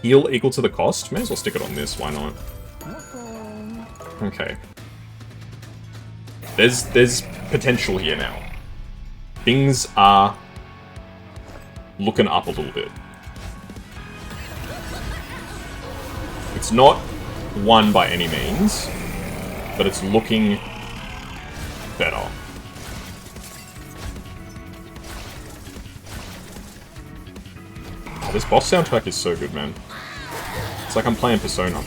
Heal equal to the cost. May as well stick it on this, why not? Okay. There's potential here now. Things are looking up a little bit. It's not won by any means, but it's looking better. Oh, this boss soundtrack is so good, man. It's like I'm playing Persona.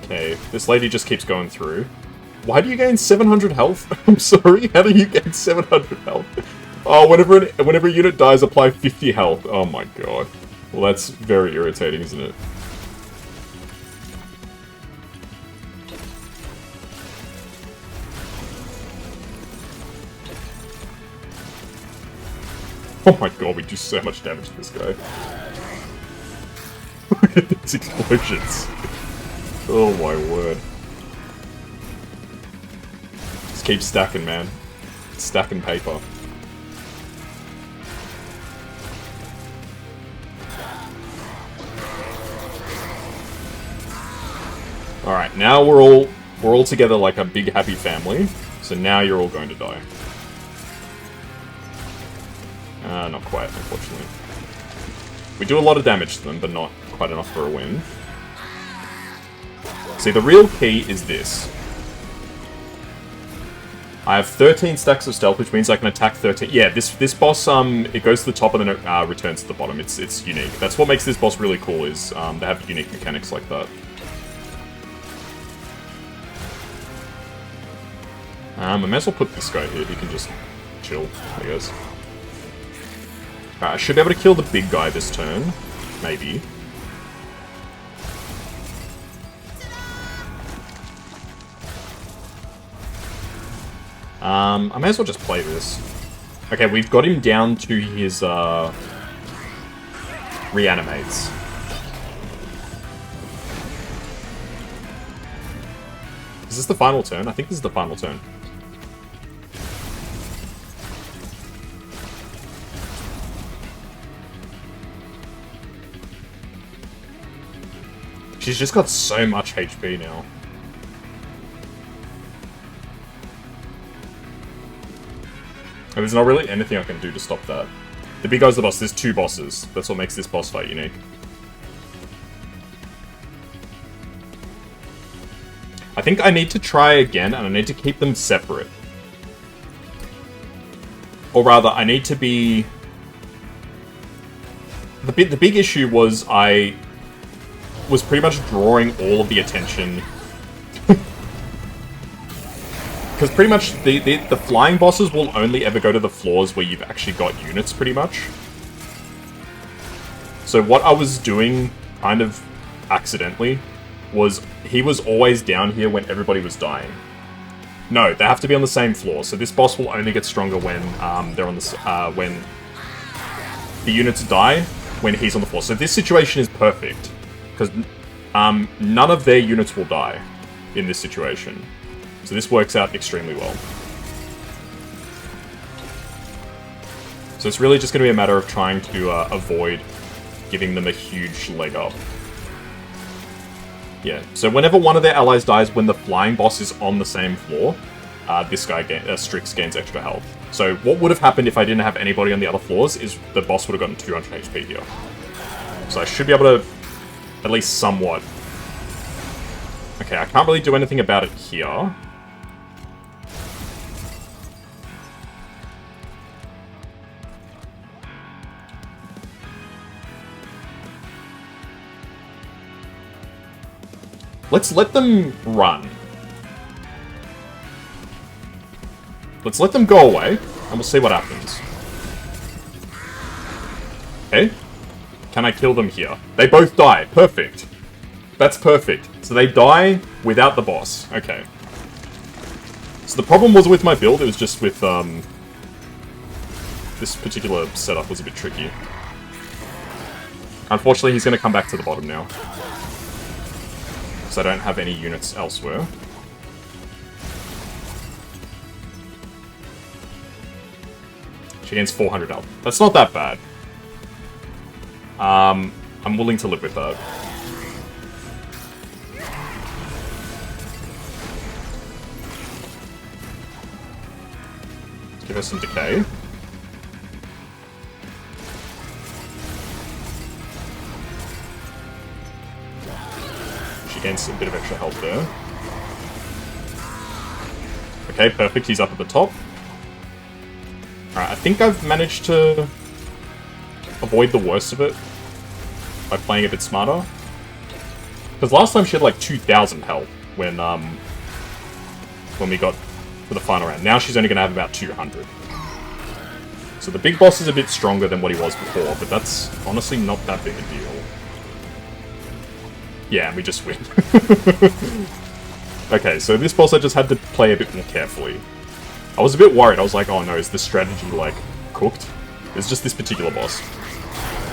Okay, this lady just keeps going through. Why do you gain 700 health? I'm sorry, how do you gain 700 health? Oh, whenever a unit dies, apply 50 health. Oh my god. Well, that's very irritating, isn't it? Oh my god, we do so much damage to this guy. Look at these explosions. Oh my word. Just keep stacking, man. Stacking paper. Alright, now we're all together like a big happy family. So now you're all going to die. Not quite, unfortunately. We do a lot of damage to them, but not quite enough for a win. See, the real key is this. I have 13 stacks of stealth, which means I can attack 13... Yeah, this boss, it goes to the top and then it returns to the bottom. It's unique. That's what makes this boss really cool, is they have unique mechanics like that. I may as well put this guy here. He can just chill, I guess. I should be able to kill the big guy this turn. Maybe. I may as well just play this. Okay, we've got him down to his, reanimates. Is this the final turn? I think this is the final turn. She's just got so much HP now. And there's not really anything I can do to stop that. The big guy's the boss. There's two bosses. That's what makes this boss fight unique. I think I need to try again, and I need to keep them separate. Or rather, I need to be... The big issue was I was pretty much drawing all of the attention. Because pretty much the flying bosses will only ever go to the floors where you've actually got units, pretty much. So what I was doing, kind of accidentally, was he was always down here when everybody was dying. No, they have to be on the same floor. So this boss will only get stronger when they're on the when the units die when he's on the floor. So this situation is perfect because none of their units will die in this situation. So this works out extremely well. So it's really just going to be a matter of trying to avoid giving them a huge leg up. Yeah, so whenever one of their allies dies when the flying boss is on the same floor, this guy, Strix, gains extra health. So what would have happened if I didn't have anybody on the other floors is the boss would have gotten 200 HP here. So I should be able to at least somewhat... Okay, I can't really do anything about it here. Let's let them run. Let's let them go away, and we'll see what happens. Okay. Can I kill them here? They both die. Perfect. That's perfect. So they die without the boss. Okay. So the problem was with my build, it was just with, this particular setup was a bit tricky. Unfortunately, he's going to come back to the bottom now. I don't have any units elsewhere. She gains 400 health. That's not that bad. I'm willing to live with that. Let's give her some decay. Gains a bit of extra health there. Okay, perfect. He's up at the top. Alright, I think I've managed to avoid the worst of it by playing a bit smarter. Because last time she had like 2,000 health when when we got to the final round. Now she's only going to have about 200. So the big boss is a bit stronger than what he was before, but that's honestly not that big a deal. Yeah, and we just win. Okay, so this boss I just had to play a bit more carefully. I was a bit worried. I was like, oh no, is the strategy, like, cooked? It's just this particular boss. I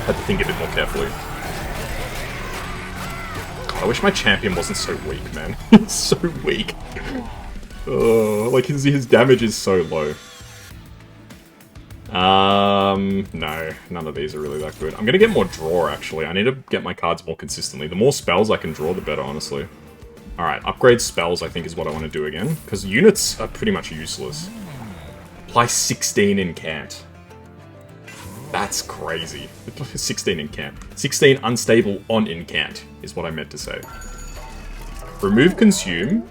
had to think a bit more carefully. God, I wish my champion wasn't so weak, man. He's so weak. Like, his damage is so low. No, none of these are really that good. I'm gonna get more draw, actually. I need to get my cards more consistently. The more spells I can draw, the better, honestly. Alright, upgrade spells, I think, is what I want to do again. Because units are pretty much useless. Apply 16 in Cant. That's crazy. 16 in Cant. 16 unstable on Incant, is what I meant to say. Remove Consume.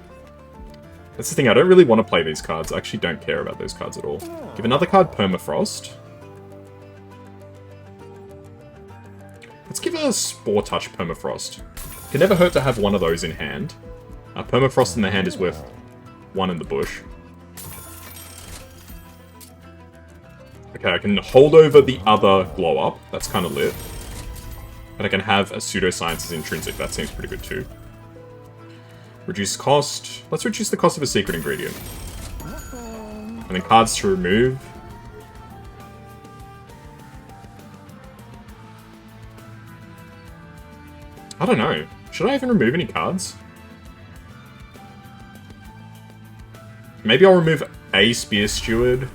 That's the thing, I don't really want to play these cards. I actually don't care about those cards at all. Give another card Permafrost. Let's give a Spore Touch Permafrost. Can never hurt to have one of those in hand. Permafrost in the hand is worth one in the bush. Okay, I can hold over the other Glow Up. That's kind of lit. And I can have a Pseudoscience as Intrinsic. That seems pretty good too. Reduce cost. Let's reduce the cost of a secret ingredient. And then cards to remove. I don't know. Should I even remove any cards? Maybe I'll remove a Spear Steward.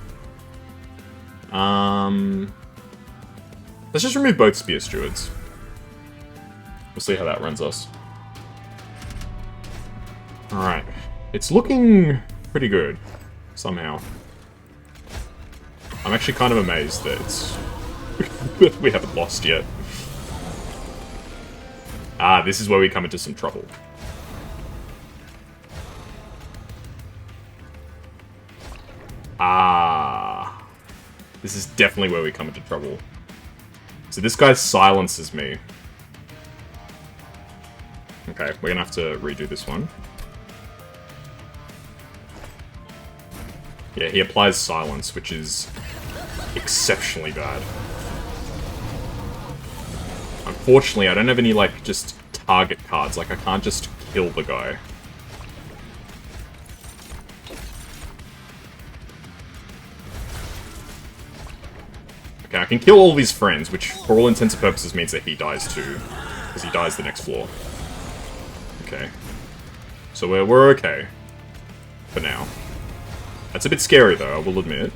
Let's just remove both Spear Stewards. We'll see how that runs us. Alright. It's looking pretty good, somehow. I'm actually kind of amazed that it's... we haven't lost yet. Ah, this is where we come into some trouble. Ah. This is definitely where we come into trouble. So this guy silences me. Okay, we're gonna have to redo this one. Yeah, he applies silence, which is exceptionally bad. Unfortunately, I don't have any, like, just target cards. Like, I can't just kill the guy. Okay, I can kill all of his friends, which, for all intents and purposes, means that he dies too. Because he dies the next floor. Okay. So we're okay. For now. That's a bit scary, though, I will admit.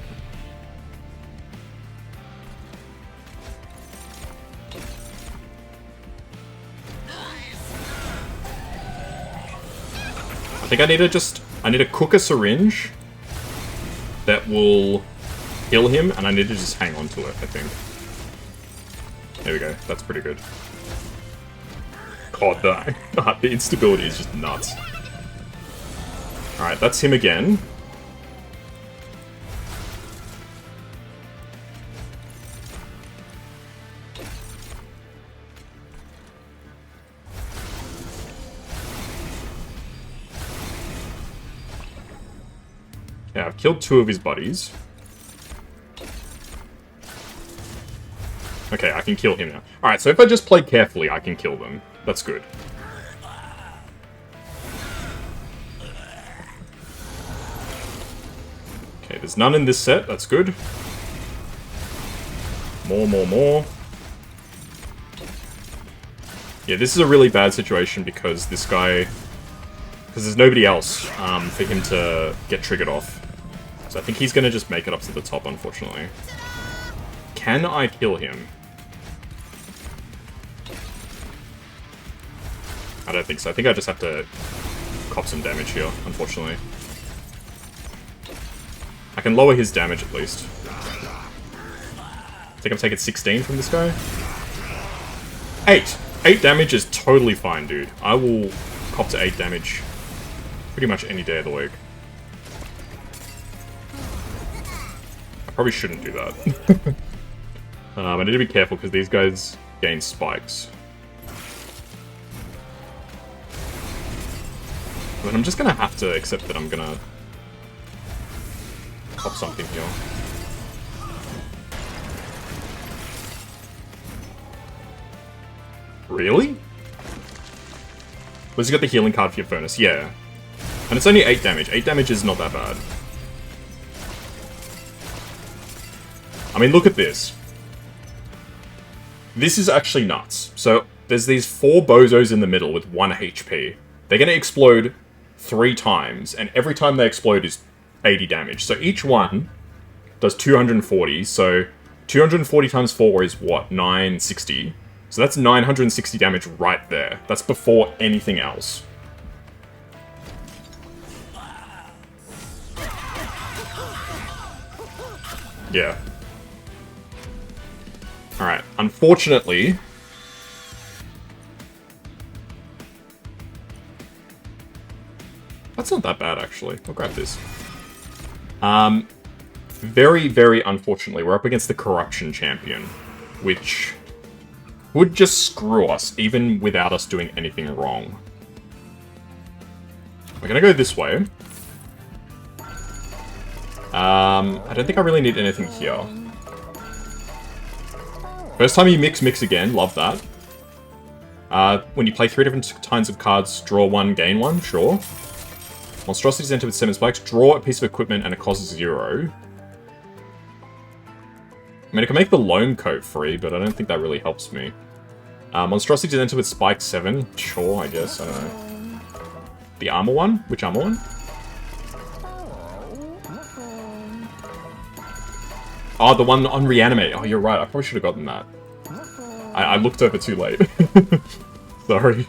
I think I need to cook a syringe that will kill him, and I need to just hang on to it, I think. There we go, that's pretty good. God, the instability is just nuts. Alright, that's him again. Yeah, I've killed 2 of his buddies. Okay, I can kill him now. Alright, so if I just play carefully, I can kill them. That's good. Okay, there's none in this set. That's good. More. Yeah, this is a really bad situation because this guy... Because there's nobody else for him to get triggered off. So I think he's going to just make it up to the top, unfortunately. Can I kill him? I don't think so. I think I just have to cop some damage here, unfortunately. I can lower his damage at least. I think I'm taking 16 from this guy. 8! 8 damage is totally fine, dude. I will cop to 8 damage pretty much any day of the week. I probably shouldn't do that. I need to be careful because these guys gain spikes. But I'm just gonna have to accept that I'm gonna pop something here. Really? Well, you got the healing card for your furnace, yeah. And it's only 8 damage. 8 damage is not that bad. I mean, look at this. This is actually nuts. So, there's these 4 bozos in the middle with 1 HP. They're going to explode 3 times, and every time they explode is 80 damage. So each one does 240, so 240 times 4 is what? 960. So that's 960 damage right there. That's before anything else. Yeah. Alright, unfortunately... That's not that bad, actually. I'll grab this. Very, very unfortunately, we're up against the Corruption Champion, which would just screw us, even without us doing anything wrong. We're gonna go this way. I don't think I really need anything here. First time you mix again, love that. When you play 3 different kinds of cards, draw 1, gain 1, sure. Monstrosities enter with 7 spikes, draw a piece of equipment and it costs 0. I mean, I can make the loan coat free, but I don't think that really helps me. Monstrosities enter with spike 7, sure, I guess, I don't know. The armor one? Which armor one? Oh, the one on reanimate. Oh, you're right, I probably should have gotten that. I looked over too late. Sorry.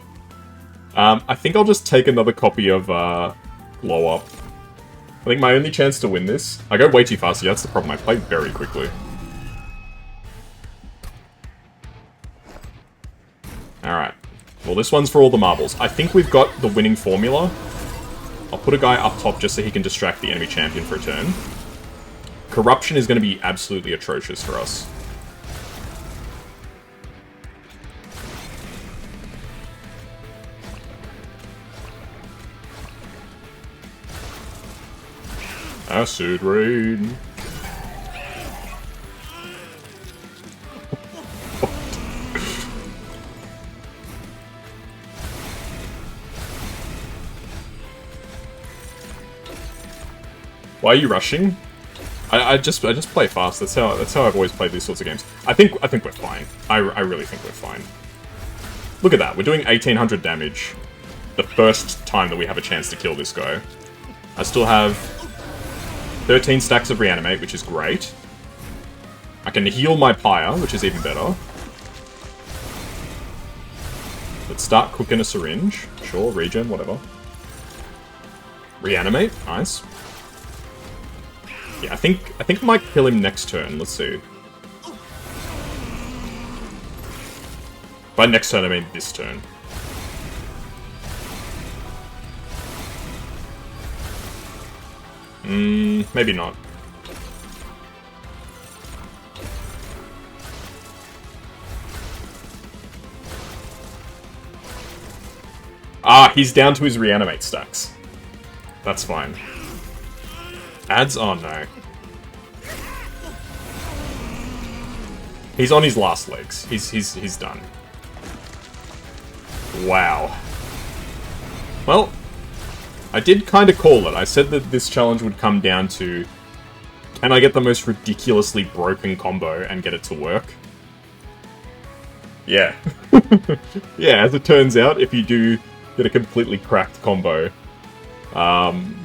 I think I'll just take another copy of, Blow Up. I think my only chance to win this... I go way too fast, yeah, that's the problem. I play very quickly. Alright. Well, this one's for all the marbles. I think we've got the winning formula. I'll put a guy up top just so he can distract the enemy champion for a turn. Corruption is going to be absolutely atrocious for us. Acid rain. Why are you rushing? I just play fast. That's how I've always played these sorts of games. I think we're fine. I really think we're fine. Look at that. We're doing 1800 damage the first time that we have a chance to kill this guy. I still have 13 stacks of reanimate, which is great. I can heal my pyre, which is even better. Let's start cooking a syringe. Sure, regen, whatever. Reanimate, nice. Yeah, I think I might kill him next turn. Let's see. By next turn, I mean this turn. Maybe not. Ah, he's down to his reanimate stacks. That's fine. Ads? Oh no. He's on his last legs. He's done. Wow. Well, I did kind of call it. I said that this challenge would come down to, can I get the most ridiculously broken combo and get it to work? Yeah. Yeah, as it turns out, if you do get a completely cracked combo,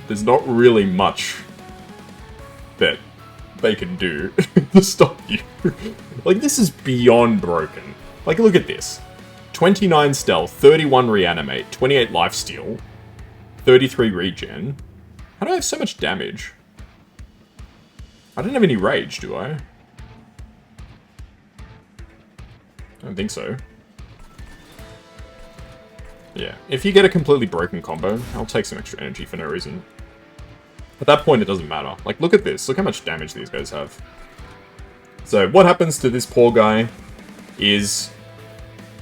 there's not really much that they can do to stop you. Like, this is beyond broken. Like, look at this. 29 stealth, 31 reanimate, 28 lifesteal, 33 regen. How do I have so much damage? I don't have any rage, do I? I don't think so. Yeah, if you get a completely broken combo, I'll take some extra energy for no reason. At that point, it doesn't matter. Like, look at this. Look how much damage these guys have. So, what happens to this poor guy is...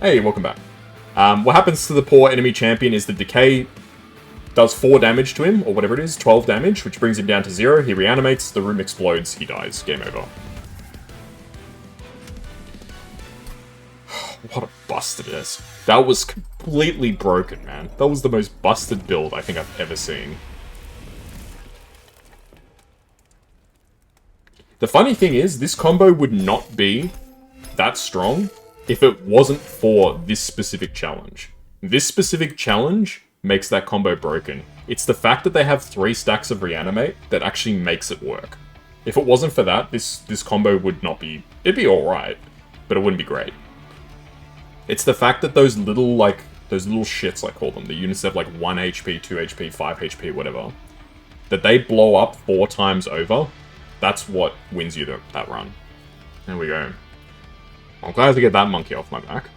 Hey, welcome back. What happens to the poor enemy champion is the decay does 4 damage to him, or whatever it is, 12 damage, which brings him down to 0. He reanimates, the room explodes, he dies. Game over. What a busted ass. That was completely broken, man. That was the most busted build I think I've ever seen. The funny thing is, this combo would not be that strong if it wasn't for this specific challenge. This specific challenge makes that combo broken. It's the fact that they have 3 stacks of reanimate that actually makes it work. If it wasn't for that, this combo would not be... It'd be alright, but it wouldn't be great. It's the fact that those little shits, I call them, the units that have like 1 HP, 2 HP, 5 HP, whatever, that they blow up 4 times over, that's what wins you that run. There we go. I'm glad to get that monkey off my back.